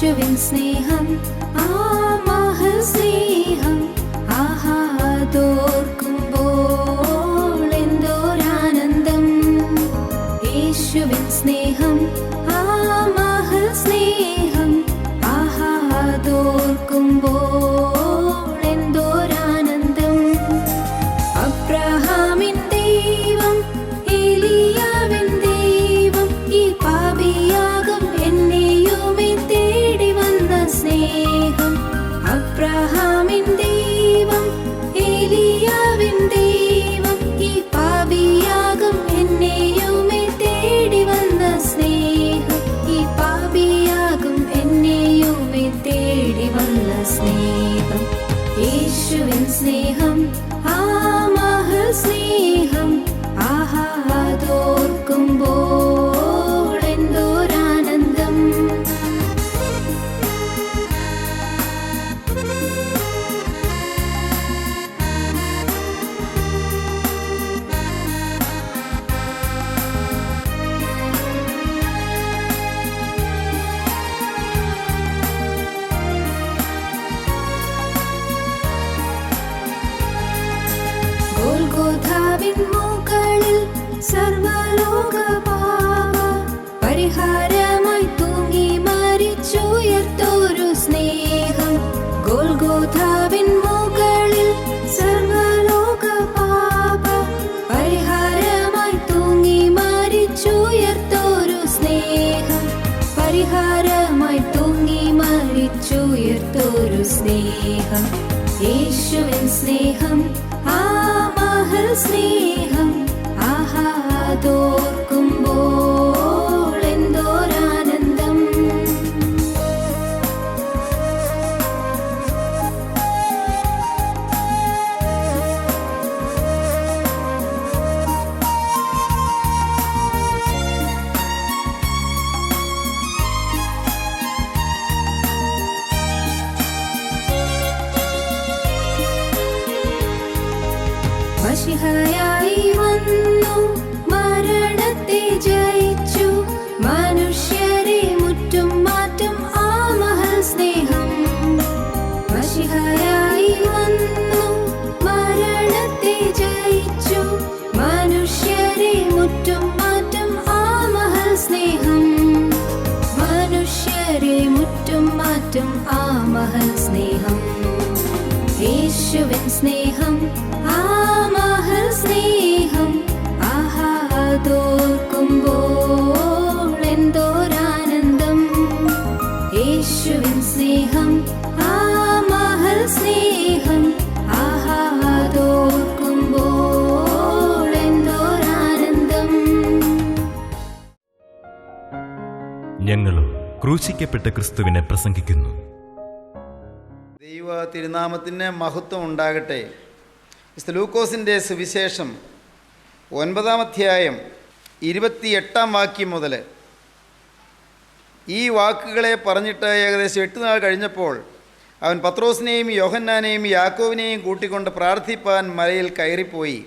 യേശുവിൻ സ്നേഹം ആ മഹസ്നേഹം ആഹാദോർക്കുമ്പോൾ എന്തോരാനന്ദം. യേശുവിൻ സ്നേഹം ആ മഹസ്നേഹം ആഹാദോർക്കുമ്പോൾ എന്തോരാനന്ദം. അബ്രഹാമിൻ ദൈവം ഏലിയാവിൻ ദൈവം ഈ പാപിയാകും എന്നെയുമേ തേടി വന്ന സ്നേഹം. അബ്രഹാമിൻ ദൈവം ഏലിയാവിൻ ദൈവം ഈ പാപിയാകും എന്നെയുമേ തേടി വന്ന സ്നേഹം. ഈ പാപിയാകും എന്നെയുമേ തേടി വന്ന സ്നേഹം. യേശുവിൻ സ്നേഹം ആ മഹസ്നേഹം ആഹാദോർക്കുമ്പോൾ എന്തോരാനന്ദം. ഗോൽഗോഥാവിൻ മുകളിൽ സർവ്വലോക പാപ പരിഹാരമായി തൂങ്ങി മരിച്ചുയർത്തോരു സ്നേഹം. ഗോൽഗോഥാവിൻ മുകളിൽ സർവ്വലോക പാപ പരിഹാരമായി തൂങ്ങി മരിച്ചുയർത്തോരു സ്നേഹം. പരിഹാരമായി തൂങ്ങി മരിച്ചുയർത്തോരു സ്നേഹം. യേശുവിൻ സ്നേഹം ആ മഹസ്നേഹം ആഹാദോർക്കുമ്പോൾ എന്തോരാനന്ദം. മശിഹയായി വന്നു മരണത്തെ ജയിച്ചു മനുഷ്യരെ മുറ്റും മാറ്റും ആ മഹസ്നേഹം. മശിഹയായി വന്നു മരണത്തെ ജയിച്ചു മനുഷ്യരെ മുറ്റും മാറ്റും ആ മഹസ്നേഹം. മനുഷ്യരെ മുറ്റും മാറ്റും ആ മഹസ്നേഹം. യേശുവിൻ സ്നേഹം ആ മഹസ്നേഹം ആഹാദോർക്കുമ്പോൾ എന്തോരാനന്ദം. യേശുവിൻ സ്നേഹം ആ മഹസ്നേഹം ആഹാദോർക്കുമ്പോൾ എന്തോരാനന്ദം. ഞങ്ങളും ക്രൂശിക്കപ്പെട്ട ക്രിസ്തുവിനെ പ്രസംഗിക്കുന്നു. ദൈവ തിരുനാമത്തിന് മഹത്വം ഉണ്ടാകട്ടെ. ലൂക്കോസിൻ്റെ സുവിശേഷം 9-ാം അധ്യായം 28-ാം വാക്യം മുതൽ ഈ വാക്കുകളെ പറഞ്ഞിട്ട് ഏകദേശം 8 നാൾ കഴിഞ്ഞപ്പോൾ അവൻ പത്രോസിനെയും യോഹന്നാനെയും യാക്കോവിനെയും കൂട്ടിക്കൊണ്ട് പ്രാർത്ഥിപ്പാൻ മലയിൽ കയറിപ്പോയി.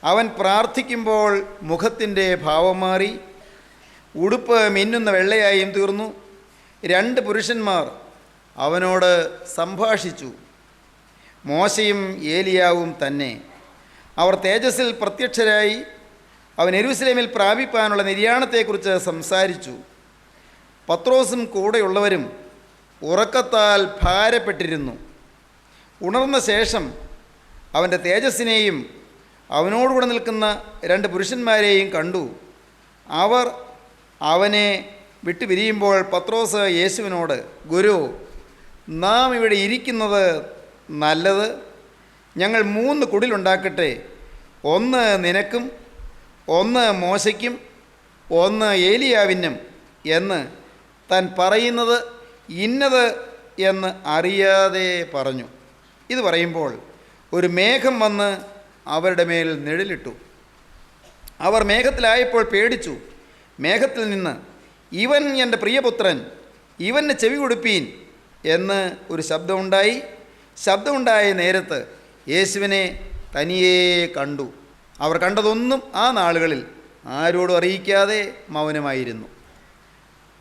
അവൻ പ്രാർത്ഥിക്കുമ്പോൾ മുഖത്തിൻ്റെ ഭാവം മാറി, ഉടുപ്പ് മിന്നുന്ന വെള്ളയായും തീർന്നു. 2 പുരുഷന്മാർ അവനോട് സംഭാഷിച്ചു, മോശയും ഏലിയാവും തന്നെ. അവർ തേജസ്സിൽ പ്രത്യക്ഷരായി അവൻ യെരൂശലേമിൽ പ്രാപിപ്പാനുള്ള നിര്യാണത്തെക്കുറിച്ച് സംസാരിച്ചു. പത്രോസും കൂടെയുള്ളവരും ഉറക്കത്താൽ ഭാരപ്പെട്ടിരുന്നു. ഉണർന്ന ശേഷം അവൻ്റെ തേജസ്സിനെയും അവനോടുകൂടെ നിൽക്കുന്ന 2 പുരുഷന്മാരെയും കണ്ടു. അവർ അവനെ വിട്ടുപിരിയുമ്പോൾ പത്രോസ് യേശുവിനോട്, ഗുരു, നാം ഇവിടെ ഇരിക്കുന്നത് നല്ലത്. ഞങ്ങൾ 3 കുടിലുണ്ടാക്കട്ടെ, ഒന്ന് നിനക്കും, ഒന്ന് മോശയ്ക്കും, ഒന്ന് ഏലിയാവിനും എന്ന് താൻ പറയുന്നത് ഇന്നത് എന്ന് അറിയാതെ പറഞ്ഞു. ഇത് പറയുമ്പോൾ ഒരു മേഘം വന്ന് അവരുടെ മേൽ നിഴലിട്ടു. അവർ മേഘത്തിലായപ്പോൾ പേടിച്ചു. മേഘത്തിൽ നിന്ന്, ഇവൻ എൻ്റെ പ്രിയപുത്രൻ, ഇവന് ചെവി കൊടുപ്പീൻ എന്ന് ഒരു ശബ്ദമുണ്ടായി. ശബ്ദമുണ്ടായ നേരത്ത് യേശുവിനെ തനിയെ കണ്ടു. അവർ കണ്ടതൊന്നും ആ നാളുകളിൽ ആരോടും അറിയിക്കാതെ മൗനമായിരുന്നു.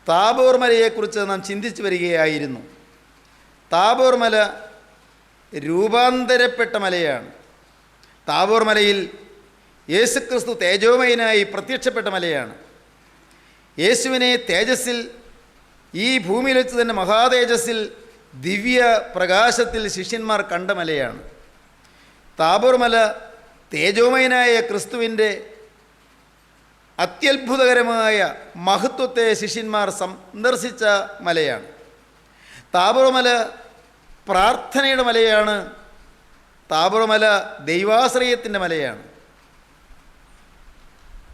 താബോർ മലയെക്കുറിച്ച് നാം ചിന്തിച്ചു വരികയായിരുന്നു. താബോർ മല രൂപാന്തരപ്പെട്ട മലയാണ്. താബോർ മലയിൽ യേശുക്രിസ്തു തേജോമയനായി പ്രത്യക്ഷപ്പെട്ട മലയാണ്. യേശുവിനെ തേജസ്സിൽ, ഈ ഭൂമിയിൽ വെച്ച് തന്നെ മഹാതേജസ്സിൽ, ദിവ്യ പ്രകാശത്തിൽ ശിഷ്യന്മാർ കണ്ട മലയാണ്. താബോർ മല തേജോമയനായ ക്രിസ്തുവിൻ്റെ അത്യത്ഭുതകരമായ മഹത്വത്തെ ശിഷ്യന്മാർ സന്ദർശിച്ച മലയാണ്. താബോർ മല പ്രാർത്ഥനയുടെ മലയാണ്. താബോർ മല ദൈവാശ്രയത്തിൻ്റെ മലയാണ്.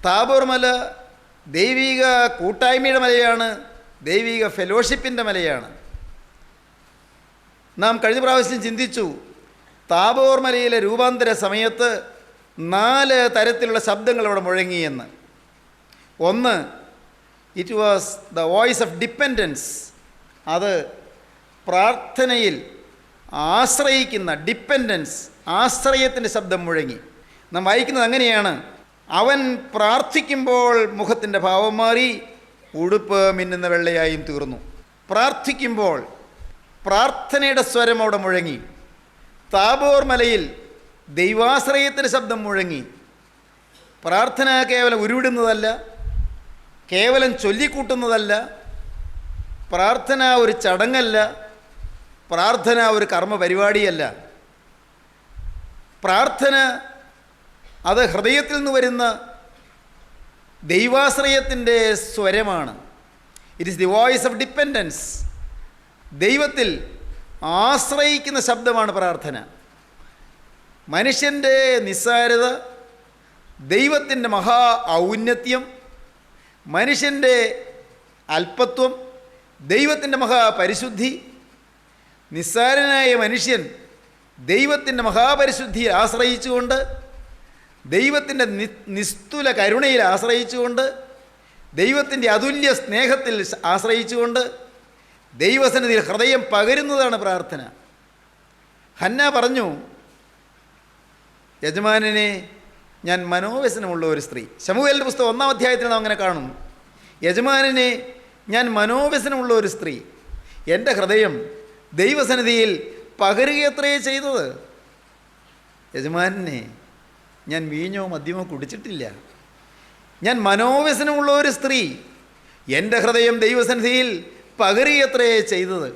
താബോർ മല ദൈവിക കൂട്ടായ്മയുടെ മലയാണ്. ദൈവിക ഫെലോഷിപ്പിൻ്റെ മലയാണ്. നാം കഴിഞ്ഞ പ്രാവശ്യം ചിന്തിച്ചു, താബോർ മലയിലെ രൂപാന്തര സമയത്ത് 4 തരത്തിലുള്ള ശബ്ദങ്ങൾ അവിടെ മുഴങ്ങിയെന്ന്. ഒന്ന്, it was the voice of dependence. അത് പ്രാർത്ഥനയിൽ ആശ്രയിക്കുന്ന, ഡിപ്പെൻഡൻസ്, ആശ്രയത്തിൻ്റെ ശബ്ദം മുഴങ്ങി. നാം വായിക്കുന്നത് അങ്ങനെയാണ്: അവൻ പ്രാർത്ഥിക്കുമ്പോൾ മുഖത്തിൻ്റെ ഭാവം മാറി, ഉടുപ്പ് മിന്നുന്ന വെള്ളയായും തീർന്നു. പ്രാർത്ഥിക്കുമ്പോൾ പ്രാർത്ഥനയുടെ സ്വരം അവിടെ മുഴങ്ങി. താബോർ മലയിൽ ദൈവാശ്രയത്തിൻ്റെ ശബ്ദം മുഴങ്ങി. പ്രാർത്ഥന കേവലം ഉരുവിടുന്നതല്ല, കേവലം ചൊല്ലിക്കൂട്ടുന്നതല്ല, പ്രാർത്ഥന ഒരു ചടങ്ങല്ല, പ്രാർത്ഥന ഒരു കർമ്മ പരിപാടിയല്ല. പ്രാർത്ഥന അത് ഹൃദയത്തിൽ നിന്ന് വരുന്ന ദൈവാശ്രയത്തിൻ്റെ സ്വരമാണ്. It is the voice of dependence. ദൈവത്തിൽ ആശ്രയിക്കുന്ന ശബ്ദമാണ് പ്രാർത്ഥന. മനുഷ്യൻ്റെ നിസ്സാരത, ദൈവത്തിൻ്റെ മഹാ ഔന്നത്യം, മനുഷ്യൻ്റെ അല്പത്വം, ദൈവത്തിൻ്റെ മഹാപരിശുദ്ധി, നിസ്സാരനായ മനുഷ്യൻ ദൈവത്തിൻ്റെ മഹാപരിശുദ്ധിയിൽ ആശ്രയിച്ചുകൊണ്ട്, ദൈവത്തിൻ്റെ നിസ്തുല കരുണയിൽ ആശ്രയിച്ചുകൊണ്ട്, ദൈവത്തിൻ്റെ അതുല്യ സ്നേഹത്തിൽ ആശ്രയിച്ചുകൊണ്ട് ദൈവസന്നിധിയിൽ ഹൃദയം പകരുന്നതാണ് പ്രാർത്ഥന. ഹന്ന പറഞ്ഞു, യജമാനനെ ഞാൻ മനോവ്യസനമുള്ള ഒരു സ്ത്രീ. ശമൂവേലിൻ്റെ പുസ്തകം 1-ാം അധ്യായത്തിൽ നാം അങ്ങനെ കാണുന്നു. യജമാനനെ ഞാൻ മനോവ്യസനമുള്ള ഒരു സ്ത്രീ, എൻ്റെ ഹൃദയം ദൈവസന്നിധിയിൽ പകരുകയത്രേ ചെയ്തത്. യജമാനെ ഞാൻ വീഞ്ഞോ മദ്യമോ കുടിച്ചിട്ടില്ല. ഞാൻ മനോവ്യസനമുള്ള ഒരു സ്ത്രീ, എൻ്റെ ഹൃദയം ദൈവസന്നിധിയിൽ പകരുകയത്രേ ചെയ്തത്.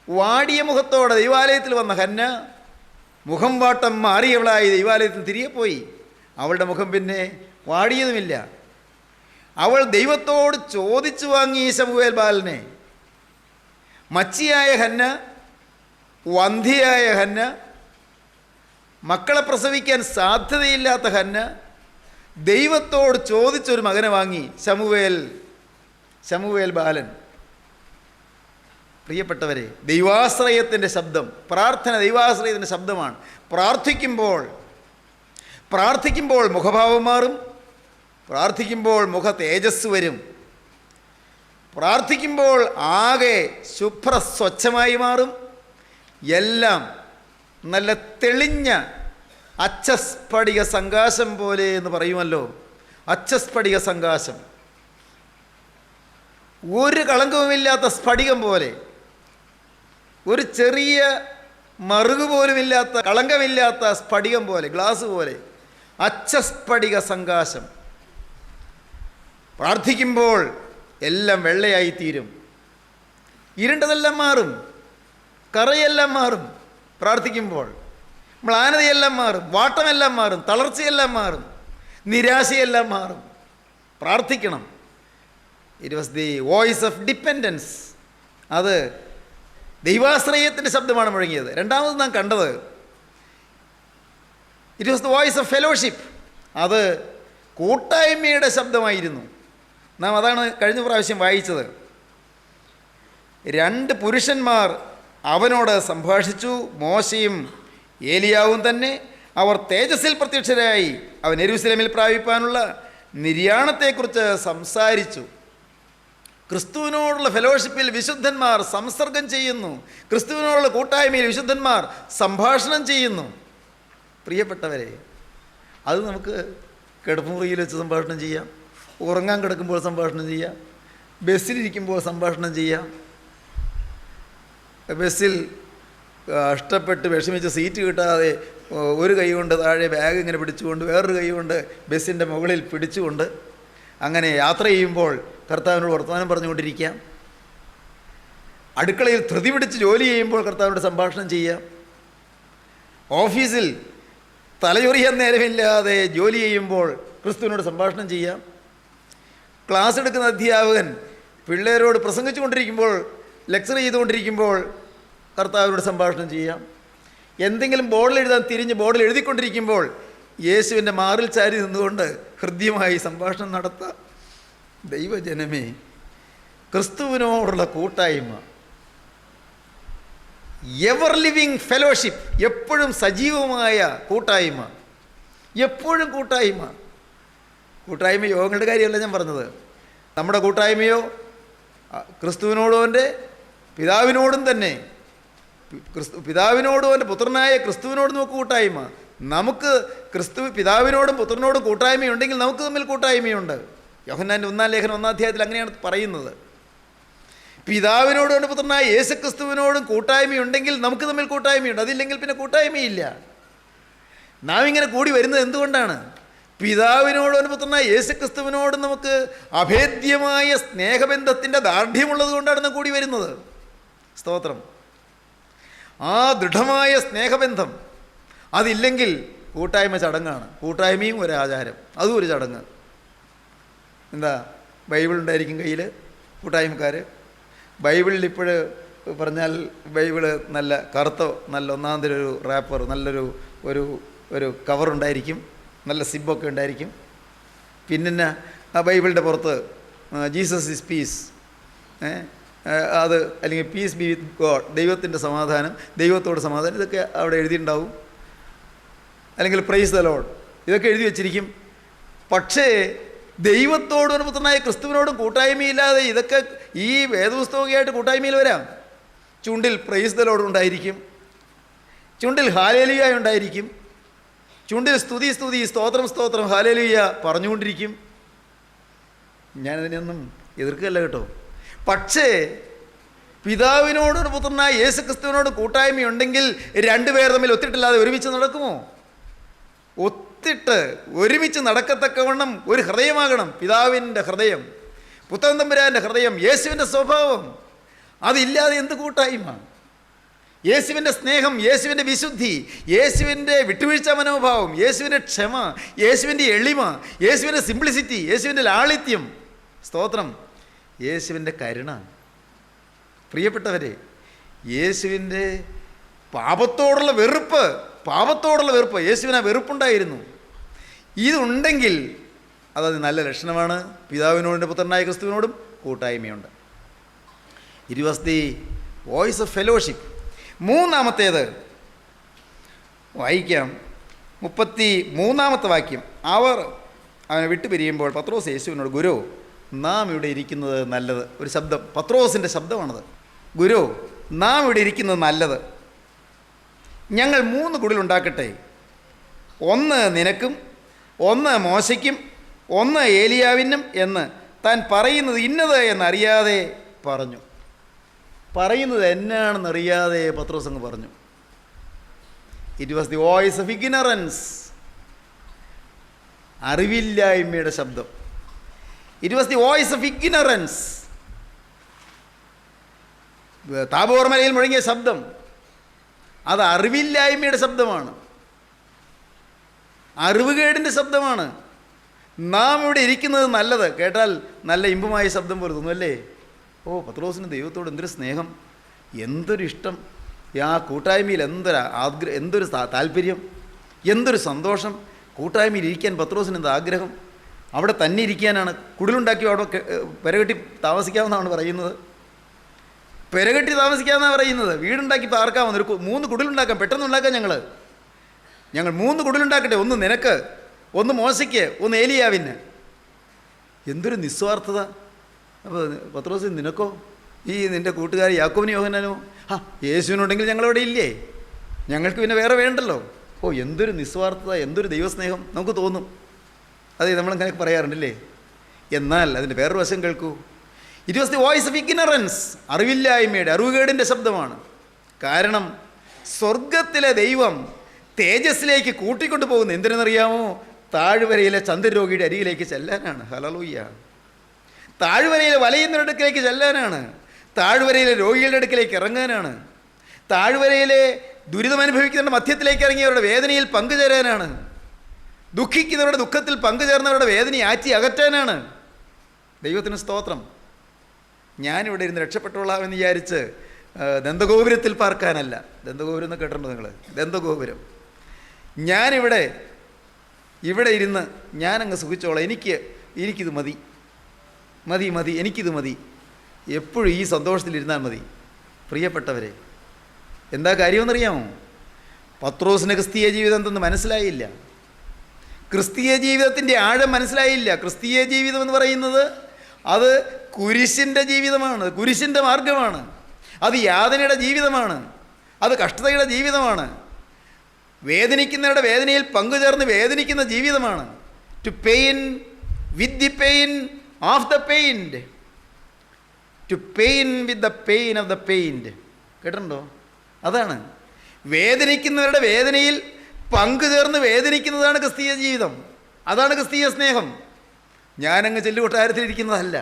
വാടിയ മുഖത്തോടെ ദൈവാലയത്തിൽ വന്ന ഹന്ന മുഖം വാട്ടം മാറിയവളായി ദൈവാലയത്തിൽ തിരികെ പോയി. അവളുടെ മുഖം പിന്നെ വാടിയതുമില്ല. അവൾ ദൈവത്തോട് ചോദിച്ചു വാങ്ങി ശമൂവേൽ ബാലനെ. മച്ചിയായ ഹന്ന, വന്ധ്യയായ ഹന്ന, മക്കളെ പ്രസവിക്കാൻ സാധ്യതയില്ലാത്ത ഹന്ന ദൈവത്തോട് ചോദിച്ചൊരു മകനെ വാങ്ങി, ശമൂവേൽ ബാലൻ. പ്രിയപ്പെട്ടവരെ, ദൈവാശ്രയത്തിൻ്റെ ശബ്ദം, പ്രാർത്ഥന ദൈവാശ്രയത്തിൻ്റെ ശബ്ദമാണ്. പ്രാർത്ഥിക്കുമ്പോൾ മുഖഭാവം മാറും, പ്രാർത്ഥിക്കുമ്പോൾ മുഖ തേജസ് വരും, പ്രാർത്ഥിക്കുമ്പോൾ ആകെ ശുഭ്രസ്വച്ഛമായി മാറും. എല്ലാം നല്ല തെളിഞ്ഞ അച്ചസ്ഫടിക സങ്കാശം പോലെ എന്ന് പറയുമല്ലോ. അച്ചസ്ഫടിക സങ്കാശം, ഒരു കളങ്കവുമില്ലാത്ത സ്ഫടികം പോലെ, ഒരു ചെറിയ മറുകു പോലുമില്ലാത്ത, കളങ്കമില്ലാത്ത സ്ഫടികം പോലെ, ഗ്ലാസ് പോലെ, അച്ചസ്ഫടിക സങ്കാശം. പ്രാർത്ഥിക്കുമ്പോൾ എല്ലാം വെള്ളയായിത്തീരും. ഇരുണ്ടതെല്ലാം മാറും, കറയെല്ലാം മാറും. പ്രാർത്ഥിക്കുമ്പോൾ മ്ലാനതയെല്ലാം മാറും, വാട്ടമെല്ലാം മാറും, തളർച്ചയെല്ലാം മാറും, നിരാശയെല്ലാം മാറും. പ്രാർത്ഥിക്കണം. It was the voice of dependence. അത് ദൈവാശ്രയത്തിൻ്റെ ശബ്ദമാണ് മുഴങ്ങിയത്. രണ്ടാമത് നാം കണ്ടത് it was the voice of fellowship. അത് കൂട്ടായ്മയുടെ ശബ്ദമായിരുന്നു. നാം അതാണ് കഴിഞ്ഞ പ്രാവശ്യം വായിച്ചത്. 2 പുരുഷന്മാർ അവനോട് സംഭാഷിച്ചു, മോശയും ഏലിയാവും തന്നെ. അവർ തേജസ്സിൽ പ്രത്യക്ഷരായി അവൻ യെരൂശലേമിൽ പ്രാപിപ്പാനുള്ള നിര്യാണത്തെക്കുറിച്ച് സംസാരിച്ചു. ക്രിസ്തുവിനോടുള്ള ഫെലോഷിപ്പിൽ വിശുദ്ധന്മാർ സംസർഗം ചെയ്യുന്നു. ക്രിസ്തുവിനോടുള്ള കൂട്ടായ്മയിൽ വിശുദ്ധന്മാർ സംഭാഷണം ചെയ്യുന്നു. പ്രിയപ്പെട്ടവരെ, അത് നമുക്ക് കിടപ്പുമുറിയിൽ വെച്ച് സംഭാഷണം ചെയ്യാം, ഉറങ്ങാൻ കിടക്കുമ്പോൾ സംഭാഷണം ചെയ്യാം, ബസ്സിലിരിക്കുമ്പോൾ സംഭാഷണം ചെയ്യാം. ബസ്സിൽ കഷ്ടപ്പെട്ട് വിഷമിച്ച് സീറ്റ് കിട്ടാതെ ഒരു കൈ കൊണ്ട് താഴെ ബാഗ് ഇങ്ങനെ പിടിച്ചുകൊണ്ട് വേറൊരു കൈ കൊണ്ട് ബസ്സിൻ്റെ മുകളിൽ പിടിച്ചുകൊണ്ട് അങ്ങനെ യാത്ര ചെയ്യുമ്പോൾ കർത്താവിനോട് വർത്തമാനം പറഞ്ഞുകൊണ്ടിരിക്കാം. അടുക്കളയിൽ ധൃതി പിടിച്ച് ജോലി ചെയ്യുമ്പോൾ കർത്താവിനോട് സംഭാഷണം ചെയ്യാം. ഓഫീസിൽ തലചൊറിയാൻ നേരമില്ലാതെ ജോലി ചെയ്യുമ്പോൾ ക്രിസ്തുവിനോട് സംഭാഷണം ചെയ്യാം. ക്ലാസ് എടുക്കുന്ന അധ്യാപകൻ പിള്ളേരോട് പ്രസംഗിച്ചു കൊണ്ടിരിക്കുമ്പോൾ, ലെക്ചർ ചെയ്തുകൊണ്ടിരിക്കുമ്പോൾ കർത്താവിനോട് സംഭാഷണം ചെയ്യാം. എന്തെങ്കിലും ബോർഡിൽ എഴുതാൻ തിരിഞ്ഞ് ബോർഡിൽ എഴുതിക്കൊണ്ടിരിക്കുമ്പോൾ യേശുവിൻ്റെ മാറിൽ ചാരി നിന്നുകൊണ്ട് ഹൃദ്യമായി സംഭാഷണം നടത്താം. ദൈവജനമേ, ക്രിസ്തുവിനോടുള്ള കൂട്ടായ്മ, എവർ ലിവിങ് ഫെലോഷിപ്പ്, എപ്പോഴും സജീവമായ കൂട്ടായ്മ, എപ്പോഴും കൂട്ടായ്മ. കൂട്ടായ്മ യോഗങ്ങളുടെ കാര്യമല്ല ഞാൻ പറഞ്ഞത്. നമ്മുടെ കൂട്ടായ്മയോ ക്രിസ്തുവിനോടും അവൻ്റെ പിതാവിനോടും തന്നെ, പിതാവിനോടും അവൻ്റെ പുത്രനായ ക്രിസ്തുവിനോടും നമുക്ക് കൂട്ടായ്മ. നമുക്ക് പിതാവിനോടും പുത്രനോടും കൂട്ടായ്മയുണ്ടെങ്കിൽ നമുക്ക് തമ്മിൽ കൂട്ടായ്മയുണ്ട്. യോഹന്നാൻ്റെ 1-ാം ലേഖനം 1-ാം അധ്യായത്തിൽ അങ്ങനെയാണ് പറയുന്നത്. പിതാവിനോടും അവൻ്റെ പുത്രനായ യേശുക്രിസ്തുവിനോടും കൂട്ടായ്മയുണ്ടെങ്കിൽ നമുക്ക് തമ്മിൽ കൂട്ടായ്മയുണ്ട്. അതില്ലെങ്കിൽ പിന്നെ കൂട്ടായ്മയില്ല. നാം ഇങ്ങനെ കൂടി വരുന്നത് എന്തുകൊണ്ടാണ്? പിതാവിനോടും അവൻ്റെ പുത്രനായ യേശുക്രിസ്തുവിനോടും നമുക്ക് അഭേദ്യമായ സ്നേഹബന്ധത്തിൻ്റെ ദാർഢ്യമുള്ളത് കൊണ്ടാണ് നാം കൂടി വരുന്നത്. സ്തോത്രം. ആ ദൃഢമായ സ്നേഹബന്ധം അതില്ലെങ്കിൽ കൂട്ടായ്മ ചടങ്ങാണ്. കൂട്ടായ്മയും ഒരു ആചാരം, അതും ഒരു ചടങ്ങ്. എന്താ, ബൈബിൾ ഉണ്ടായിരിക്കും കയ്യിൽ, കൂട്ടായ്മക്കാർ. ബൈബിളിൽ ഇപ്പോൾ പറഞ്ഞാൽ ബൈബിള് നല്ല കറുത്ത നല്ല ഒന്നാം തരം ഒരു റാപ്പർ, നല്ലൊരു ഒരു കവറുണ്ടായിരിക്കും, നല്ല സിബൊക്കെ ഉണ്ടായിരിക്കും. പിന്നെ ആ ബൈബിളിൻ്റെ പുറത്ത് ജീസസ് ഈസ് പീസ്, അത് അല്ലെങ്കിൽ പീസ് ബി വിത്ത് ഗോഡ്, ദൈവത്തിൻ്റെ സമാധാനം, ദൈവത്തോട് സമാധാനം, ഇതൊക്കെ അവിടെ എഴുതിയിട്ടുണ്ടാവും. അല്ലെങ്കിൽ പ്രൈസ് ദ ലോർഡ്, ഇതൊക്കെ എഴുതി വച്ചിരിക്കും. പക്ഷേ ദൈവത്തോടും പുത്രനായ ക്രിസ്തുവിനോടും കൂട്ടായ്മയില്ലാതെ ഇതൊക്കെ ഈ വേദപുസ്തകമായിട്ട് കൂട്ടായ്മയിൽ വരാം. ചുണ്ടിൽ പ്രൈസ് ദ ലോർഡ് ഉണ്ടായിരിക്കും, ചുണ്ടിൽ ഹാലേലുയ ഉണ്ടായിരിക്കും, ചുണ്ടിൽ സ്തുതി സ്തുതി സ്തോത്രം സ്തോത്രം ഹാലേലുയ പറഞ്ഞുകൊണ്ടിരിക്കും. ഞാനതിനൊന്നും എതിർക്കുകയല്ല കേട്ടോ. പക്ഷേ പിതാവിനോടും പുത്രനായ യേശു ക്രിസ്തുവിനോട് കൂട്ടായ്മയുണ്ടെങ്കിൽ രണ്ടുപേർ തമ്മിൽ ഒത്തിട്ടില്ലാതെ ഒരുമിച്ച് നടക്കുമോ? ഒത്തിട്ട് ഒരുമിച്ച് നടക്കത്തക്കവണ്ണം ഒരു ഹൃദയമാകണം. പിതാവിൻ്റെ ഹൃദയം, പുത്രൻ തമ്പുരാൻ്റെ ഹൃദയം, യേശുവിൻ്റെ സ്വഭാവം. അതില്ലാതെ എന്ത് കൂട്ടായ്മ? യേശുവിൻ്റെ സ്നേഹം, യേശുവിൻ്റെ വിശുദ്ധി, യേശുവിൻ്റെ വിട്ടുവീഴ്ച മനോഭാവം, യേശുവിൻ്റെ ക്ഷമ, യേശുവിൻ്റെ എളിമ, യേശുവിൻ്റെ സിംപ്ലിസിറ്റി, യേശുവിൻ്റെ ലാളിത്യം, സ്തോത്രം, യേശുവിൻ്റെ കരുണ. പ്രിയപ്പെട്ടവരെ, യേശുവിൻ്റെ പാപത്തോടുള്ള വെറുപ്പ്, യേശുവിന് ആ വെറുപ്പുണ്ടായിരുന്നു. ഇതുണ്ടെങ്കിൽ അതത് നല്ല ലക്ഷണമാണ്. പിതാവിനോടും പുത്രനായ ക്രിസ്തുവിനോടും കൂട്ടായ്മയുണ്ട്. It was the voice of fellowship. മൂന്നാമത്തേത് വായിക്കാം, 33-ാമത്തെ വാക്യം. അവർ അവനെ വിട്ടുപിരിയുമ്പോൾ പത്രോസ് യേശുവിനോട്, ഗുരു, നാം ഇവിടെ ഇരിക്കുന്നത് നല്ലത്. ഒരു ശബ്ദം, പത്രോസിൻ്റെ ശബ്ദമാണത്. ഗുരു, നാം ഇവിടെ ഇരിക്കുന്നത് നല്ലത്. ഞങ്ങൾ 3 കുടിലുണ്ടാക്കട്ടെ, ഒന്ന് നിനക്കും, ഒന്ന് മോശയ്ക്കും, ഒന്ന് ഏലിയാവിനും എന്ന് താൻ പറയുന്നത് ഇന്നത് എന്നറിയാതെ പറഞ്ഞു. പറയുന്നത് എന്നാണെന്നറിയാതെ പത്രോസ് അങ്ങ് പറഞ്ഞു. It was the voice of ignorance, അറിവില്ലായ്മയുടെ ശബ്ദം. It was the voice of ignorance. Tabor മലയിൽ മുഴങ്ങിയ ശബ്ദം അത് അറിവില്ലായ്മയുടെ ശബ്ദമാണ്, അറിവുകേടിൻ്റെ ശബ്ദമാണ്. നാം ഇവിടെ ഇരിക്കുന്നത് നല്ലത്. കേട്ടാൽ നല്ല ഇമ്പമായ ശബ്ദം പോലെ തോന്നും അല്ലേ? ഓ, പത്രോസിന് ദൈവത്തോട് എന്തൊരു സ്നേഹം, എന്തൊരു ഇഷ്ടം, ആ കൂട്ടായ്മയിൽ എന്തൊരു താല്പര്യം, എന്തൊരു സന്തോഷം. കൂട്ടായ്മയിൽ ഇരിക്കാൻ പത്രോസിന് എന്ത് ആഗ്രഹം. അവിടെ തന്നെ ഇരിക്കാനാണ്. കുടിലുണ്ടാക്കി അവിടെ പെരകെട്ടി താമസിക്കാമെന്നാണ് പറയുന്നത്. പെരകെട്ടി താമസിക്കാമെന്നാണ് പറയുന്നത്. വീടുണ്ടാക്കി പാർക്കാമെന്ന്. ഒരു 3 കുടിലുണ്ടാക്കാം, പെട്ടെന്ന് ഉണ്ടാക്കാം. ഞങ്ങൾ 3 കുടിലുണ്ടാക്കട്ടെ, ഒന്ന് നിനക്ക്, ഒന്ന് മോശയ്ക്ക്, ഒന്ന് ഏലിയാവിന്. എന്തൊരു നിസ്വാർത്ഥത. അപ്പോൾ പത്രോസ്, നിനക്കോ? ഈ നിൻ്റെ കൂട്ടുകാർ യാക്കോബിനും യോഹന്നാനോ? യേശുവിനുണ്ടെങ്കിൽ ഞങ്ങളവിടെ ഇല്ലേ? ഞങ്ങൾക്ക് പിന്നെ വേറെ വേണ്ടല്ലോ. ഓ, എന്തൊരു നിസ്വാർത്ഥത, എന്തൊരു ദൈവസ്നേഹം നമുക്ക് തോന്നും. അതെ, നമ്മളങ്ങനെ പറയാറുണ്ടല്ലേ. എന്നാൽ അതിൻ്റെ വേറൊരു വശം കേൾക്കൂ. It was the voice of ignorance, അറിവില്ലായ്മയുടെ, അറിവുകേടിൻ്റെ ശബ്ദമാണ്. കാരണം സ്വർഗത്തിലെ ദൈവം തേജസ്സിലേക്ക് കൂട്ടിക്കൊണ്ടു പോകുന്നത് എന്തിനെന്നറിയാമോ? താഴ്വരയിലെ ചന്ദ്രരോഗിയുടെ അരികിലേക്ക് ചെല്ലാനാണ്. ഹല്ലേലൂയ. താഴ്വരയിലെ വലയുന്നവരുടെ അടുക്കിലേക്ക് ചെല്ലാനാണ്. താഴ്വരയിലെ രോഗികളുടെ അടുക്കിലേക്ക് ഇറങ്ങാനാണ്. താഴ്വരയിലെ ദുരിതമനുഭവിക്കുന്നവരുടെ മധ്യത്തിലേക്ക് ഇറങ്ങിയവരുടെ വേദനയിൽ പങ്കുചേരാനാണ്. ദുഃഖിക്കുന്നവരുടെ ദുഃഖത്തിൽ പങ്കുചേർന്നവരുടെ വേദനയെ ആറ്റി അകറ്റാനാണ്. ദൈവത്തിന് സ്തോത്രം. ഞാനിവിടെ ഇരുന്ന് രക്ഷപ്പെട്ടുകൊള്ളാമെന്ന് വിചാരിച്ച് ദന്തഗോപുരത്തിൽ പാർക്കാനല്ല. ദന്തഗോപുരം എന്ന് കേട്ടിട്ടുണ്ടോ നിങ്ങൾ? ദന്തഗോപുരം. ഞാനിവിടെ ഇരുന്ന് ഞാനങ്ങ് സുഖിച്ചോളാം, എനിക്കിത് മതി, എനിക്കിത് മതി, എപ്പോഴും ഈ സന്തോഷത്തിലിരുന്നാൽ മതി. പ്രിയപ്പെട്ടവരെ, എന്താ കാര്യമെന്നറിയാമോ? പത്രോസിന് ക്രിസ്തീയ ജീവിതം എന്തെന്ന് മനസ്സിലായില്ല. ക്രിസ്തീയ ജീവിതത്തിൻ്റെ ആഴം മനസ്സിലായില്ല. ക്രിസ്തീയ ജീവിതം എന്ന് പറയുന്നത് അത് കുരിശിൻ്റെ ജീവിതമാണ്, കുരിശിൻ്റെ മാർഗമാണ്. അത് യാതനയുടെ ജീവിതമാണ്, അത് കഷ്ടതയുടെ ജീവിതമാണ്. വേദനിക്കുന്നവരുടെ വേദനയിൽ പങ്കുചേർന്ന് വേദനിക്കുന്ന ജീവിതമാണ്. To pain with the pain of the pained, to pain with the pain of the pained. കേട്ടിട്ടുണ്ടോ? അതാണ് വേദനിക്കുന്നവരുടെ വേദനയിൽ പങ്കുചേർന്ന് വേദനിക്കുന്നതാണ് ക്രിസ്തീയ ജീവിതം. അതാണ് ക്രിസ്തീയ സ്നേഹം. ഞാനങ്ങ് ചെല്ലുകൊട്ടാരത്തിലിരിക്കുന്നതല്ല,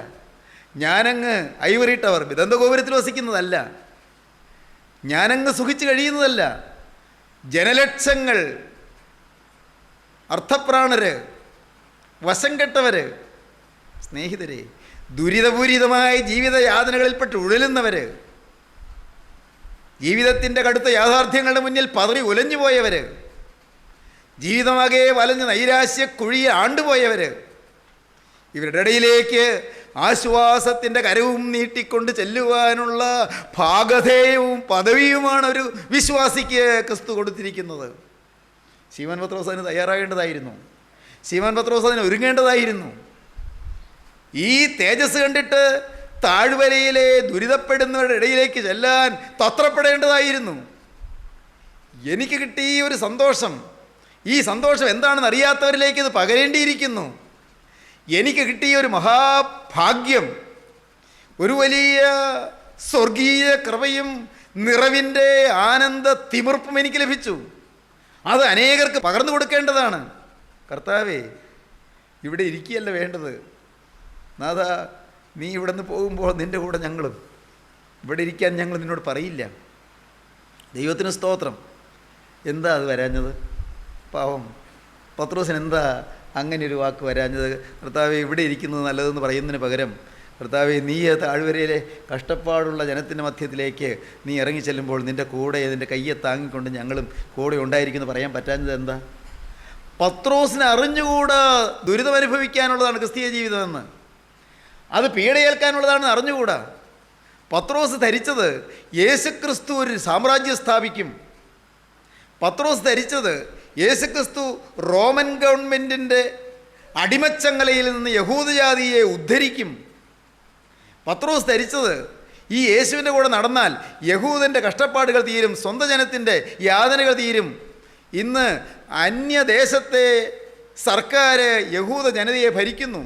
ഞാനങ്ങ് ഐവറി ടവർ ദന്തഗോപുരത്തിൽ വസിക്കുന്നതല്ല, ഞാനങ്ങ് സുഖിച്ച് കഴിയുന്നതല്ല. ജനലക്ഷങ്ങൾ, അർത്ഥപ്രാണര്, വശം കെട്ടവർ, സ്നേഹിതരെ, ദുരിതപൂരിതമായ ജീവിതയാതനകളിൽപ്പെട്ട് ഉഴലുന്നവർ, ജീവിതത്തിൻ്റെ കടുത്ത യാഥാർത്ഥ്യങ്ങളുടെ മുന്നിൽ പതറി ഉലഞ്ഞു പോയവർ, ജീവിതമാകെ വലഞ്ഞ് നൈരാശ്യ കുഴിയെ ആണ്ടുപോയവർ, ഇവരുടെ ഇടയിലേക്ക് ആശ്വാസത്തിൻ്റെ കരവും നീട്ടിക്കൊണ്ട് ചെല്ലുവാനുള്ള ഭാഗധേയവും പദവിയുമാണ് ഒരു വിശ്വാസിക്ക് ക്രിസ്തു കൊടുത്തിരിക്കുന്നത്. ശീമോൻ പത്രോസ് അതിന് തയ്യാറാകേണ്ടതായിരുന്നു. ശീമോൻ പത്രോസ് അതിന് ഒരുങ്ങേണ്ടതായിരുന്നു. ഈ തേജസ് കണ്ടിട്ട് താഴ്വരയിലെ ദുരിതപ്പെടുന്നവരുടെ ഇടയിലേക്ക് ചെല്ലാൻ തത്രപ്പെടേണ്ടതായിരുന്നു. എനിക്ക് കിട്ടിയ ഈ ഒരു സന്തോഷം, ഈ സന്തോഷം എന്താണെന്ന് അറിയാത്തവരിലേക്ക് ഇത് പകരേണ്ടിയിരിക്കുന്നു. എനിക്ക് കിട്ടിയ ഒരു മഹാഭാഗ്യം, ഒരു വലിയ സ്വർഗീയ കൃപയും നിറവിൻ്റെ ആനന്ദ തിമിർപ്പും എനിക്ക് ലഭിച്ചു. അത് അനേകർക്ക് പകർന്നു കൊടുക്കേണ്ടതാണ്. കർത്താവേ, ഇവിടെ ഇരിക്കുകയല്ല വേണ്ടത്. നാഥ, നീ ഇവിടെ നിന്ന് പോകുമ്പോൾ നിൻ്റെ കൂടെ ഞങ്ങളും ഇവിടെ ഇരിക്കാൻ ഞങ്ങൾ നിന്നോട് പറയില്ല. ദൈവത്തിന് സ്തോത്രം. എന്താ അത് വരാഞ്ഞത്? പാവം പത്രോസിന് എന്താ അങ്ങനെ ഒരു വാക്ക് വരാഞ്ഞത്? കർത്താവെ, ഇവിടെ ഇരിക്കുന്നത് നല്ലതെന്ന് പറയുന്നതിന് പകരം, കർത്താവെ, നീ താഴ്വരയിലെ കഷ്ടപ്പാടുള്ള ജനത്തിൻ്റെ മധ്യത്തിലേക്ക് നീ ഇറങ്ങിച്ചെല്ലുമ്പോൾ നിൻ്റെ കൂടെ നിൻ്റെ കയ്യെ താങ്ങിക്കൊണ്ട് ഞങ്ങളും കൂടെ ഉണ്ടായിരിക്കുമെന്ന് പറയാൻ പറ്റാഞ്ഞത് എന്താ? പത്രോസിന് അറിഞ്ഞുകൂടാ ദുരിതമനുഭവിക്കാനുള്ളതാണ് ക്രിസ്തീയ ജീവിതമെന്ന്, അത് പീഡയേൽക്കാനുള്ളതാണെന്ന് അറിഞ്ഞുകൂടാ. പത്രോസ് ധരിച്ചത് യേശുക്രിസ്തു ഒരു സാമ്രാജ്യം സ്ഥാപിക്കും. പത്രോസ് ധരിച്ചത് യേശുക്രിസ്തു റോമൻ ഗവൺമെൻറ്റിൻ്റെ അടിമച്ചങ്ങലയിൽ നിന്ന് യഹൂദജാതിയെ ഉദ്ധരിക്കും. പത്രോസ് ധരിച്ചത് ഈ യേശുവിൻ്റെ കൂടെ നടന്നാൽ യഹൂദൻ്റെ കഷ്ടപ്പാടുകൾ തീരും, സ്വന്തം ജനത്തിൻ്റെ യാതനകൾ തീരും. ഇന്ന് അന്യദേശത്തെ സർക്കാർ യഹൂദ ജനതയെ ഭരിക്കുന്നു.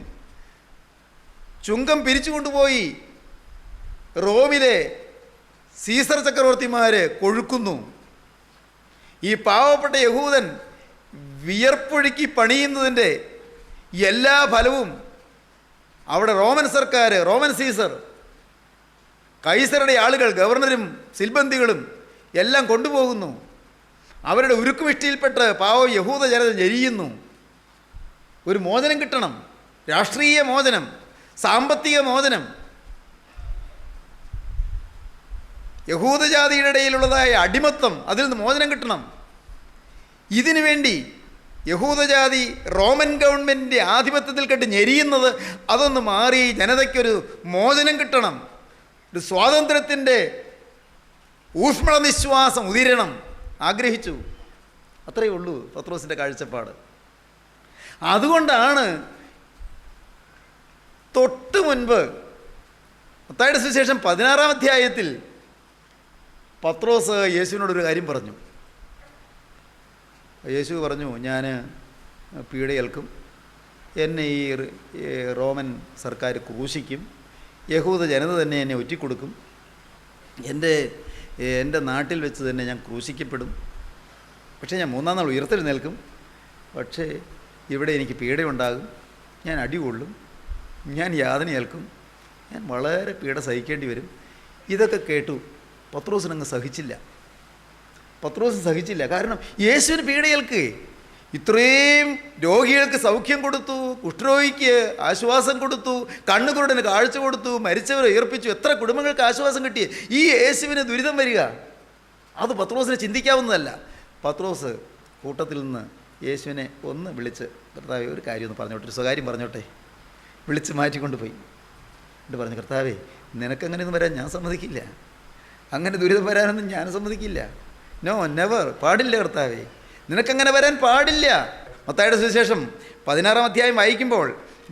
ചുങ്കം പിരിച്ചുകൊണ്ടുപോയി റോമിലെ സീസർ ചക്രവർത്തിമാർ കൊഴുക്കുന്നു. ഈ പാവപ്പെട്ട യഹൂദൻ വിയർപ്പൊഴുക്കി പണിയുന്നതിൻ്റെ എല്ലാ ഫലവും അവിടെ റോമൻ സർക്കാർ, റോമൻ സീസർ, കൈസറുടെ ആളുകൾ, ഗവർണറും സിൽബന്ദികളും എല്ലാം കൊണ്ടുപോകുന്നു. അവരുടെ ഉരുക്കുമിഷ്ടിയിൽപ്പെട്ട് പാവം യഹൂദ ജനത ഞെരിയുന്നു. ഒരു മോചനം കിട്ടണം, രാഷ്ട്രീയ മോചനം, സാമ്പത്തിക മോചനം. യഹൂദജാതിയുടെ ഇടയിലുള്ളതായ അടിമത്തം, അതിൽ നിന്ന് മോചനം കിട്ടണം. ഇതിനു വേണ്ടി യഹൂദജാതി റോമൻ ഗവൺമെൻറ്റിൻ്റെ ആധിപത്യത്തിൽ കെട്ട് ഞെരിയുന്നത് അതൊന്ന് മാറി ജനതയ്ക്കൊരു മോചനം കിട്ടണം, ഒരു സ്വാതന്ത്ര്യത്തിൻ്റെ ഊഷ്മള നിശ്വാസം ഉതിരണം ആഗ്രഹിച്ചു. അത്രയേ ഉള്ളൂ പത്രോസിൻ്റെ കാഴ്ചപ്പാട്. അതുകൊണ്ടാണ് തൊട്ട് മുൻപ് മത്തായിയുടെ സുവിശേഷം 16-ാം അധ്യായത്തിൽ പത്രോസ് യേശുവിനോടൊരു കാര്യം പറഞ്ഞു. യേശു പറഞ്ഞു, ഞാൻ പീഡയേൽക്കും, എന്നെ ഈ റോമൻ സർക്കാർ ക്രൂശിക്കും, യഹൂദ ജനത തന്നെ എന്നെ ഒറ്റിക്കൊടുക്കും. എൻ്റെ നാട്ടിൽ വെച്ച് തന്നെ ഞാൻ ക്രൂശിക്കപ്പെടും. പക്ഷേ ഞാൻ 3-ാം നാൾ ഉയർത്തെഴുന്നേൽക്കും. പക്ഷേ ഇവിടെ എനിക്ക് പീഡയുണ്ടാകും, ഞാൻ അടികൊള്ളും, ഞാൻ യാതനയേൽക്കും, ഞാൻ വളരെ പീഡ സഹിക്കേണ്ടി വരും. ഇതൊക്കെ കേട്ടു പത്രോസിനങ്ങ് സഹിച്ചില്ല. പത്രോസ് സഹിച്ചില്ല. കാരണം യേശുവിന് പീഡയേൽക്കേ. ഇത്രയും രോഗികൾക്ക് സൗഖ്യം കൊടുത്തു, കുഷ്ഠരോഗിക്ക് ആശ്വാസം കൊടുത്തു, കണ്ണുകുരുടന് കാഴ്ച കൊടുത്തു, മരിച്ചവരെ ഉയർപ്പിച്ചു, എത്ര കുടുംബങ്ങൾക്ക് ആശ്വാസം കിട്ടി. ഈ യേശുവിന് ദുരിതം വരിക, അത് പത്രോസിനെ ചിന്തിക്കാവുന്നതല്ല. പത്രോസ് കൂട്ടത്തിൽ നിന്ന് യേശുവിനെ ഒന്ന് വിളിച്ച്, കർത്താവേ ഒരു കാര്യം ഒന്ന് പറഞ്ഞോട്ടെ, ഒരു സ്വകാര്യം പറഞ്ഞോട്ടെ, വിളിച്ച് മാറ്റിക്കൊണ്ട് പോയി. എന്നിട്ട് പറഞ്ഞു, കർത്താവേ നിനക്കങ്ങനെയൊന്നും വരാൻ ഞാൻ സമ്മതിക്കില്ല, അങ്ങനെ ദുരിതം വരാനൊന്നും ഞാൻ സമ്മതിക്കില്ല. നോ, നെവർ, പാടില്ല കർത്താവേ, നിനക്കങ്ങനെ വരാൻ പാടില്ല. മത്തായിയുടെ സുവിശേഷം 16-ാം അധ്യായം വായിക്കുമ്പോൾ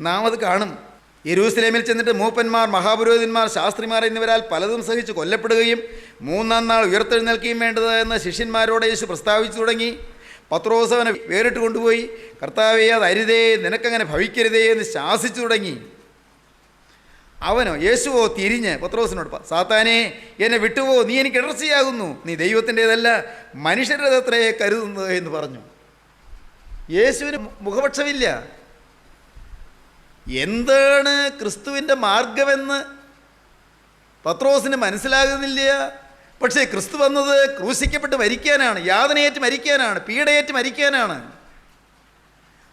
നാം അത് കാണും. യെരൂശലേമിൽ ചെന്നിട്ട് മൂപ്പന്മാർ, മഹാപുരോഹിതന്മാർ, ശാസ്ത്രിമാർ എന്നിവരാൽ പലതും സഹിച്ച് കൊല്ലപ്പെടുകയും 3-ാം നാൾ ഉയർത്തെഴുന്നേൽക്കുകയും വേണ്ടത് എന്ന് ശിഷ്യന്മാരോട് യേശു പ്രസ്താവിച്ചു തുടങ്ങി. പത്രോസ് അവനെ വേറിട്ട് കൊണ്ടുപോയി, കർത്താവേ അത് അരുതേ, നിനക്കങ്ങനെ ഭവിക്കരുതേ എന്ന് ശാസിച്ചു തുടങ്ങി. അവനോ, യേശുവോ തിരിഞ്ഞ് പത്രോസിനോട്, സാത്താനെ എന്നെ വിട്ടുപോ, നീ എനിക്ക് ഇടർച്ചയാകുന്നു, നീ ദൈവത്തിൻ്റേതല്ല മനുഷ്യരുടേതത്രേ കരുതുന്നത് എന്ന് പറഞ്ഞു. യേശുവിന് മുഖപക്ഷമില്ല. എന്താണ് ക്രിസ്തുവിൻ്റെ മാർഗമെന്ന് പത്രോസിന് മനസ്സിലാകുന്നില്ല. പക്ഷേ ക്രിസ്തു വന്നത് ക്രൂശിക്കപ്പെട്ട് മരിക്കാനാണ്, യാതനയേറ്റ് മരിക്കാനാണ്, പീഡയേറ്റ് മരിക്കാനാണ്.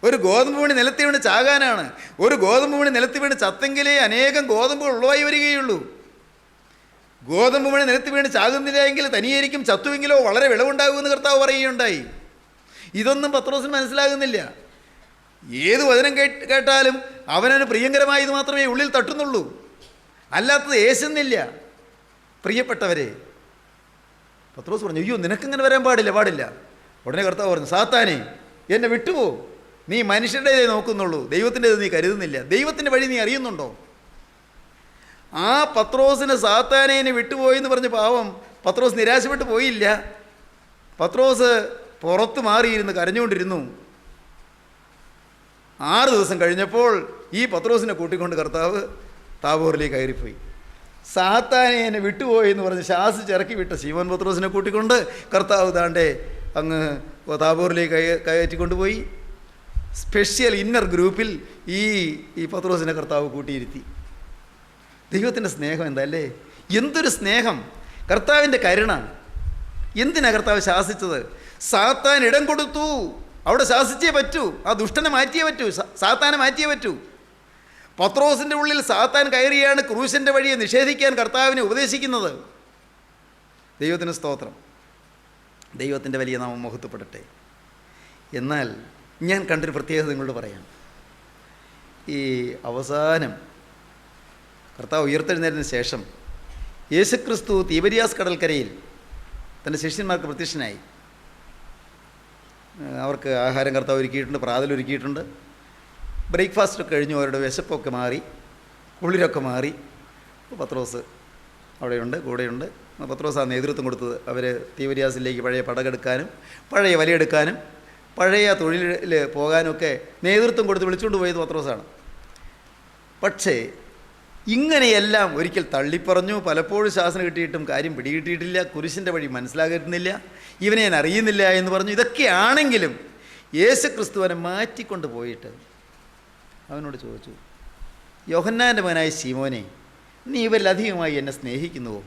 ഒരു ഗോതമ്പ് മണി നിലത്തി വീണ് ചാകാനാണ്. ഒരു ഗോതമ്പ് മണി നിലത്തി വീണ് ചത്തെങ്കിലേ അനേകം ഗോതമ്പുകൾ ഉളവായി വരികയുള്ളൂ. ഗോതമ്പ് മണി നിലത്തി വീണ് ചാകുന്നില്ല എങ്കിൽ തനിയായിരിക്കും, ചത്തുവെങ്കിലോ വളരെ വിളവുണ്ടാകുമെന്ന് കർത്താവ് പറയുകയുണ്ടായി. ഇതൊന്നും പത്രോസിന് മനസ്സിലാകുന്നില്ല. ഏത് വചനം കേട്ടാലും അവനവന് പ്രിയങ്കരമായത് മാത്രമേ ഉള്ളിൽ തട്ടുന്നുള്ളൂ, അല്ലാത്തത് ഏശുന്നില്ല. പ്രിയപ്പെട്ടവരെ, പത്രോസ് പറഞ്ഞു, അയ്യോ നിനക്കങ്ങനെ വരാൻ പാടില്ല. ഉടനെ കർത്താവ് പറഞ്ഞു, സാത്താനെ എന്നെ വിട്ടുപോ, നീ മനുഷ്യരുടേതേ നോക്കുന്നുള്ളൂ, ദൈവത്തിൻ്റേത് നീ കരുതുന്നില്ല. ദൈവത്തിൻ്റെ വഴി നീ അറിയുന്നുണ്ടോ? ആ പത്രോസിന് സാത്താനെ എന്നെ വിട്ടുപോയെന്ന് പറഞ്ഞ് പാവം പത്രോസ് നിരാശപ്പെട്ടു പോയില്ല. പത്രോസ് പുറത്ത് മാറിയിരുന്ന് കരഞ്ഞുകൊണ്ടിരുന്നു. 6 ദിവസം കഴിഞ്ഞപ്പോൾ ഈ പത്രോസിനെ കൂട്ടിക്കൊണ്ട് കർത്താവ് താബോറിലേക്ക് കയറിപ്പോയി. സാത്താനെ എന്നെ വിട്ടുപോയെന്ന് പറഞ്ഞ് ശാസിച്ചിറക്കി വിട്ട ശീമോൻ പത്രോസിനെ കൂട്ടിക്കൊണ്ട് കർത്താവ് താണ്ടെ അങ്ങ് താബോറിലേക്ക് കയറ്റിക്കൊണ്ടുപോയി. സ്പെഷ്യൽ ഇന്നർ ഗ്രൂപ്പിൽ ഈ പത്രോസിനെ കർത്താവ് കൂട്ടിയിരുത്തി. ദൈവത്തിൻ്റെ സ്നേഹം എന്താ അല്ലേ? എന്തൊരു സ്നേഹം! കർത്താവിൻ്റെ കരുണ! എന്തിനാ കർത്താവ് ശാസിച്ചത്? സാത്താൻ ഇടം കൊടുത്തു, അവിടെ ശാസിച്ചേ പറ്റൂ, ആ ദുഷ്ടനെ മാറ്റിയേ പറ്റൂ, സാത്താനെ മാറ്റിയേ പറ്റൂ. പത്രോസിൻ്റെ ഉള്ളിൽ സാത്താൻ കയറിയാണ് ക്രൂശിൻ്റെ വഴിയെ നിഷേധിക്കാൻ കർത്താവിനെ ഉപദേശിക്കുന്നത്. ദൈവത്തിന് സ്തോത്രം, ദൈവത്തിൻ്റെ വലിയ നാമം മഹത്വപ്പെടട്ടെ. എന്നാൽ ഞാൻ കണ്ടൊരു പ്രത്യേകത നിങ്ങളോട് പറയാം. ഈ അവസാനം കർത്താവ് ഉയർത്തെഴുന്നേറ്റതിന് ശേഷം യേശുക്രിസ്തു തിബരിയാസ് കടൽക്കരയിൽ തൻ്റെ ശിഷ്യന്മാർക്ക് പ്രത്യക്ഷനായി. അവർക്ക് ആഹാരം കർത്താവ് ഒരുക്കിയിട്ടുണ്ട്, പ്രാതലൊരുക്കിയിട്ടുണ്ട്. ബ്രേക്ക്ഫാസ്റ്റൊക്കെ കഴിഞ്ഞു, അവരുടെ വിശപ്പൊക്കെ മാറി, കുളിരൊക്കെ മാറി. പത്രോസ് അവിടെയുണ്ട്, കൂടെയുണ്ട്. പത്രോസ് ആ നേതൃത്വം കൊടുത്തത്. അവർ തിബരിയാസിലേക്ക് പഴയ പടകെടുക്കാനും പഴയ വലയെടുക്കാനും പഴയ തൊഴിലിൽ പോകാനൊക്കെ നേതൃത്വം കൊടുത്ത് വിളിച്ചുകൊണ്ട് പോയത് പത്രോസാണ്. പക്ഷേ ഇങ്ങനെയെല്ലാം ഒരിക്കൽ തള്ളിപ്പറഞ്ഞു. പലപ്പോഴും ശാസനം കിട്ടിയിട്ടും കാര്യം പിടികിട്ടിയിട്ടില്ല, കുരിശിൻ്റെ വഴി മനസ്സിലാകുന്നില്ല, ഇവനെ ഞാൻ അറിയുന്നില്ല എന്ന് പറഞ്ഞു. ഇതൊക്കെയാണെങ്കിലും യേശുക്രിസ്തുവിനെ മാറ്റിക്കൊണ്ട് പോയിട്ട് അവനോട് ചോദിച്ചു, യോഹന്നാൻ്റെ മകനായ ശീമോനെ, നീ ഇവരിലധികമായി എന്നെ സ്നേഹിക്കുന്നുവോ?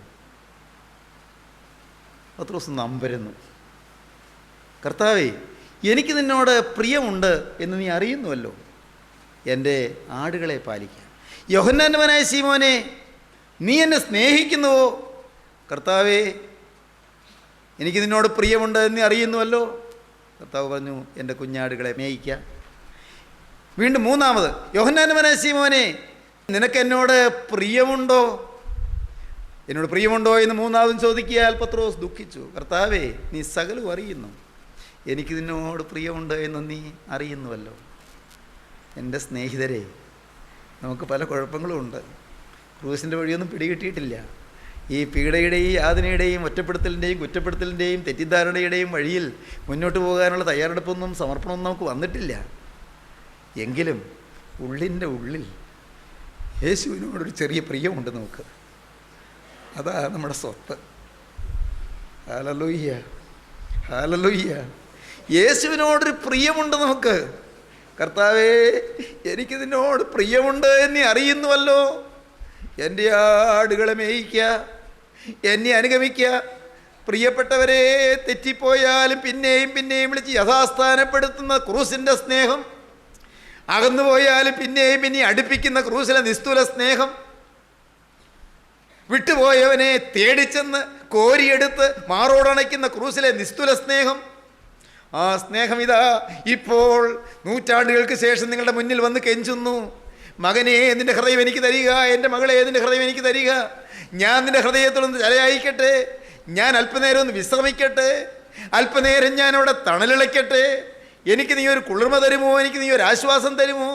പത്രോസ് നമ്പരുന്നു. കർത്താവേ, എനിക്ക് നിന്നോട് പ്രിയമുണ്ട് എന്ന് നീ അറിയുന്നുവല്ലോ, എൻ്റെ ആടുകളെ പാലിക്കാൻ. യോഹന്നാൻ്റെ മകനായ ശീമോനെ, നീ എന്നെ സ്നേഹിക്കുന്നുവോ? കർത്താവേ, എനിക്ക് നിന്നോട് പ്രിയമുണ്ട് എന്ന് അറിയുന്നുവല്ലോ. കർത്താവ് പറഞ്ഞു, എൻ്റെ കുഞ്ഞാടുകളെ മേയിക്കുക. വീണ്ടും 3-ാമത്, യോഹന്നാൻ്റെ മകനായ ശീമോനെ, നിനക്ക് എന്നോട് പ്രിയമുണ്ടോ? എന്നോട് പ്രിയമുണ്ടോ എന്ന് 3-ാമതും ചോദിക്കിയാൽ പത്രോസ് ദുഃഖിച്ചു. കർത്താവേ, നീ സകലവും അറിയുന്നു, എനിക്ക് നിന്നോട് പ്രിയമുണ്ട് എന്ന് നീ അറിയുന്നുവല്ലോ. എൻ്റെ സ്നേഹിതരെ, നമുക്ക് പല കുഴപ്പങ്ങളും ഉണ്ട്. ക്രൂസിൻ്റെ വഴിയൊന്നും പിടികിട്ടിയിട്ടില്ല. ഈ പീഡയുടെയും യാതനയുടെയും ഒറ്റപ്പെടുത്തലിൻ്റെയും കുറ്റപ്പെടുത്തലിൻ്റെയും തെറ്റിദ്ധാരണയുടെയും വഴിയിൽ മുന്നോട്ട് പോകാനുള്ള തയ്യാറെടുപ്പൊന്നും സമർപ്പണമൊന്നും നമുക്ക് വന്നിട്ടില്ല. എങ്കിലും ഉള്ളിൻ്റെ ഉള്ളിൽ യേശുവിനോടൊരു ചെറിയ പ്രിയമുണ്ട് നമുക്ക്. അതാ നമ്മുടെ സ്വത്ത്. Hallelujah, hallelujah. യേശുവിനോടൊരു പ്രിയമുണ്ട് നമുക്ക്. കർത്താവേ, എനിക്ക് നിന്നോട് പ്രിയമുണ്ട് എന്ന് അറിയുന്നുവല്ലോ. എൻ്റെ ആടുകളെ മേയിക്കുക, എന്നെ അനുഗമിക്കുക. പ്രിയപ്പെട്ടവരെ, തെറ്റിപ്പോയാലും പിന്നെയും പിന്നെയും വിളിച്ച് യഥാസ്ഥാനപ്പെടുത്തുന്ന ക്രൂസിൻ്റെ സ്നേഹം, അകന്നുപോയാലും പിന്നെയും അടുപ്പിക്കുന്ന ക്രൂസിലെ നിസ്തുല സ്നേഹം, വിട്ടുപോയവനെ തേടിച്ചെന്ന് കോരിയെടുത്ത് മാറോടണയ്ക്കുന്ന ക്രൂസിലെ നിസ്തുല സ്നേഹം, ആ സ്നേഹം ഇതാ ഇപ്പോൾ നൂറ്റാണ്ടുകൾക്ക് ശേഷം നിങ്ങളുടെ മുന്നിൽ വന്ന് കെഞ്ചുന്നു. മകനെ, നിൻ്റെ ഹൃദയം എനിക്ക് തരിക, എൻ്റെ മകളെ, നിൻ്റെ ഹൃദയം എനിക്ക് തരിക. ഞാൻ നിൻ്റെ ഹൃദയത്തിലൊന്ന് ചലയായിക്കട്ടെ, ഞാൻ അല്പനേരം ഒന്ന് വിശ്രമിക്കട്ടെ, അല്പനേരം ഞാൻ അവിടെ തണലിളയ്ക്കട്ടെ. എനിക്ക് നീ ഒരു കുളിർമ തരുമോ? എനിക്ക് നീ ഒരു ആശ്വാസം തരുമോ?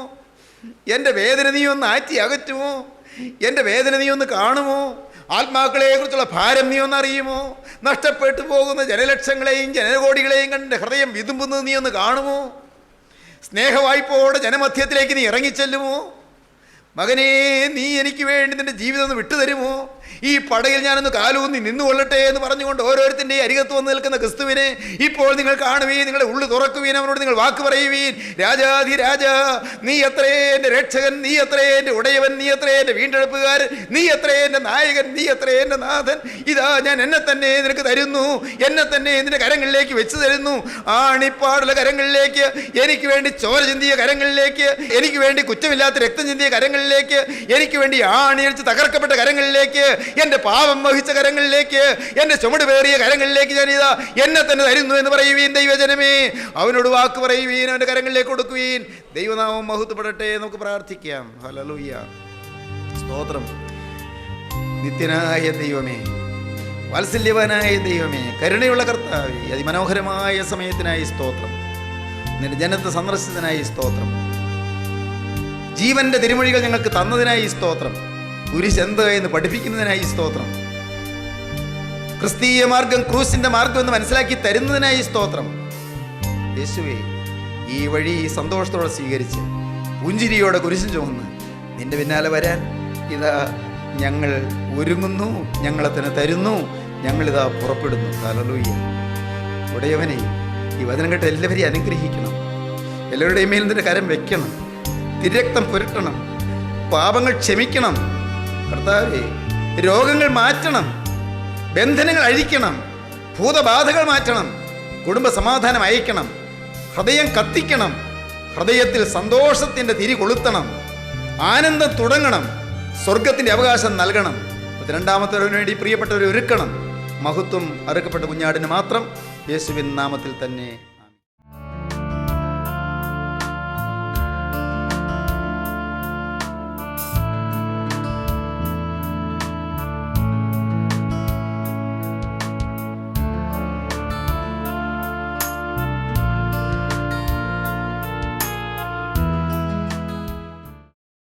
എൻ്റെ വേദന നീ ഒന്ന് ആറ്റി അകറ്റുമോ? എൻ്റെ വേദന നീ ഒന്ന് കാണുമോ? ആത്മാക്കളെക്കുറിച്ചുള്ള ഭാരം നീ ഒന്ന് അറിയുമോ? നഷ്ടപ്പെട്ടു പോകുന്ന ജനലക്ഷങ്ങളെയും ജനകോടികളെയും കണ്ട് ഹൃദയം വിതുമ്പുന്നത് നീ ഒന്ന് കാണുമോ? സ്നേഹവായ്പോടെ ജനമധ്യത്തിലേക്ക് നീ ഇറങ്ങിച്ചെല്ലുമോ? മകനെ, നീ എനിക്ക് വേണ്ടി നിൻ്റെ ജീവിതം ഒന്ന് വിട്ടുതരുമോ? ഈ പടയിൽ ഞാനൊന്ന് കാലൂന്നി നിന്നുകൊള്ളട്ടെ എന്ന് പറഞ്ഞുകൊണ്ട് ഓരോരുത്തൻ്റെ അരികത്ത് വന്ന് നിൽക്കുന്ന ക്രിസ്തുവിനെ ഇപ്പോൾ നിങ്ങൾ കാണുവീൻ, നിങ്ങളുടെ ഉള്ളു തുറക്കുവീൻ, അവനോട് നിങ്ങൾ വാക്ക് പറയുവീൻ. രാജാധിരാജ, നീ എത്രേ എൻ്റെ രക്ഷകൻ, നീ എത്രേ എൻ്റെ ഉടയവൻ, നീ എത്രേ എൻ്റെ വീണ്ടെടുപ്പുകാരൻ, നീ എത്രേ എൻ്റെ നായകൻ, നീ എത്രേ എൻ്റെ നാഥൻ. ഇതാ ഞാൻ എന്നെ തന്നെ നിനക്ക് തരുന്നു, എന്നെ തന്നെ നിന്റെ കരങ്ങളിലേക്ക് വെച്ച് തരുന്നു. ആണിപ്പാടുള്ള കരങ്ങളിലേക്ക്, എനിക്ക് വേണ്ടി ചോര ചിന്തിയ കരങ്ങളിലേക്ക്, എനിക്ക് വേണ്ടി കുറ്റമില്ലാത്ത രക്തം ചിന്തിയ കരങ്ങളിലേക്ക്, എനിക്ക് വേണ്ടി ആണിയടിച്ച് തകർക്കപ്പെട്ട കരങ്ങളിലേക്ക്, എൻ്റെ പാപം വഹിച്ച കരങ്ങളിലേക്ക്, എൻ്റെ ചുമട് പേറിയ കരങ്ങളിലേക്ക് ഞാനിതാ എന്നെ തന്നെ തരുന്നു എന്ന് പറയുവീൻ. ദൈവജനമേ, അവനോട് വാക്ക് പറയുവീൻ, അവൻ്റെ കരങ്ങളിലേക്ക് കൊടുക്കുവീൻ. ദൈവനാമം മഹത്വപ്പെടട്ടെ. നമുക്ക് പ്രാർത്ഥിക്കാം. ഹല്ലേലൂയ, സ്തോത്രം. നിത്യനായ ദൈവമേ, വാത്സല്യവാനായ ദൈവമേ, കരുണയുള്ള കർത്താവേ, അതിമനോഹരമായ സമയത്തിനായി സ്തോത്രം. നിന്റെ ജനത്തെ സന്ദർശിച്ചതിനായി സ്തോത്രം. ജീവന്റെ തിരുമൊഴികൾ ഞങ്ങൾക്ക് തന്നതിനായി സ്തോത്രം. കുരിശ് എന്ത് എന്ന് പഠിപ്പിക്കുന്നതിനായി സ്തോത്രം. ക്രിസ്തീയ മാർഗം, ക്രൂസിന്റെ മാർഗം എന്ന് മനസ്സിലാക്കി തരുന്നതിനായി സ്തോത്രം. യേശുവേ, ഈ വഴി സന്തോഷത്തോടെ സ്വീകരിച്ച് പുഞ്ചിരിയോടെ കുരിശും ചുമന്ന് നിന്റെ പിന്നാലെ വരാൻ ഇതാ ഞങ്ങൾ ഒരുങ്ങുന്നു, ഞങ്ങളെ തന്നെ തരുന്നു, ഞങ്ങളിതാ പുറപ്പെടുന്നു. ഹല്ലേലൂയ. ഉടയവനെ, ഈ വചനം കേട്ട് എല്ലാവരെയും അനുഗ്രഹിക്കണം. എല്ലാവരുടെയും മേൽ നിന്റെ കരം വെക്കണം, തിരക്തം പുരട്ടണം, പാപങ്ങൾ ക്ഷമിക്കണം. കർത്താവേ, രോഗങ്ങൾ മാറ്റണം, ബന്ധനങ്ങൾ അഴിക്കണം, ഭൂതബാധകൾ മാറ്റണം, കുടുംബ സമാധാനം അയക്കണം, ഹൃദയം കത്തിക്കണം, ഹൃദയത്തിൽ സന്തോഷത്തിൻ്റെ തിരി കൊളുത്തണം, ആനന്ദം തുടങ്ങണം, സ്വർഗത്തിൻ്റെ അവകാശം നൽകണം. രണ്ടാമത്തവന് വേണ്ടി പ്രിയപ്പെട്ടവരെ ഒരുക്കണം. മഹത്വം അറുക്കപ്പെട്ട കുഞ്ഞാടിന് മാത്രം. യേശുവിൻ നാമത്തിൽ തന്നെ.